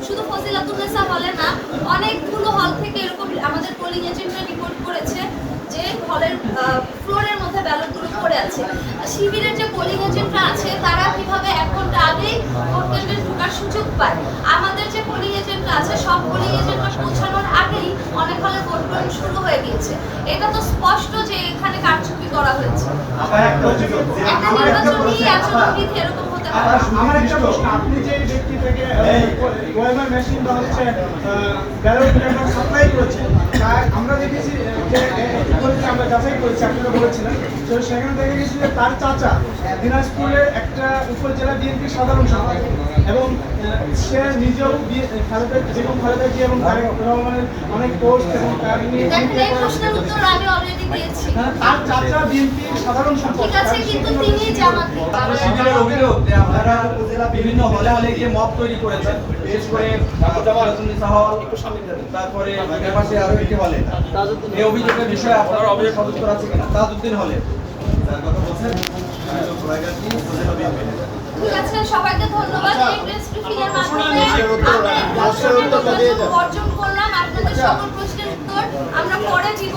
শুধু ফজিলাতুন্নেসা হলে না, অনেকগুলো হল থেকে এরকম আমাদের পোলিং এজেন্টরা রিপোর্ট করেছে যে হলের ফ্লোরের মধ্যে ব্যালটগুলো পড়ে আছে। শিবিরের যে পোলিং এজেন্টরা আছে তারা কিভাবে 1 ঘন্টা আগেই ভোট কেন্দ্রে ঢোকার সুযোগ পায়। আমাদের যে পোলিং এজেন্টরা আছে সব পোলিং এজেন্টরা পৌঁছানোর আগেই অনেক হলে ভোট গ্রহণ শুরু হয়ে গিয়েছে। এটা তো স্পষ্ট যে এখানে কারচুপি করা হয়েছে। একটা নির্বাচনী আচরণবিধি এরকম হতে পারে। আমার একটা প্রশ্ন, আপনি যে ব্যক্তি থেকে ওয়েমার মেশিন বা হচ্ছে ব্যালট পেপার সাপ্লাই করেছেন, আমরা দেখেছি যে আমরা যাচাই করেছি, আপনারা বলেছিলেন, তো সেখানে দেখা গেছে যে তার চাচা দিনাজপুরের একটা উপজেলা বিএনপির সাধারণ সম্পাদক এবং সে নিজেও খালেদা জিয়া এবং তারেক রহমানের অনেক পোস্ট এবং তার নিয়ে এই প্রশ্নের উত্তর আমি অলরেডি দিয়েছি। তার চাচা বিএনপির সাধারণ সম্পাদক। ঠিক আছে, কিন্তু তিনি জামাতি। শিবিরের অভিযোগ যে আপনারা বিভিন্ন হলে হলে গিয়ে মব তৈরি করেছেন, বিশেষ করে তারপরে পাশে আরো একটি হলে। এই অভিযোগের বিষয়ে আপনার অভিযোগ সদস্য আছে কিনা? তাজউদ্দিন হলে ঠিক আছে, সবাইকে ধন্যবাদ। এই প্রেস ব্রিফিং এর মাধ্যমে আমরা বর্জন করলাম। আপনাদের সকল প্রশ্নের উত্তর আমরা পরে দিব।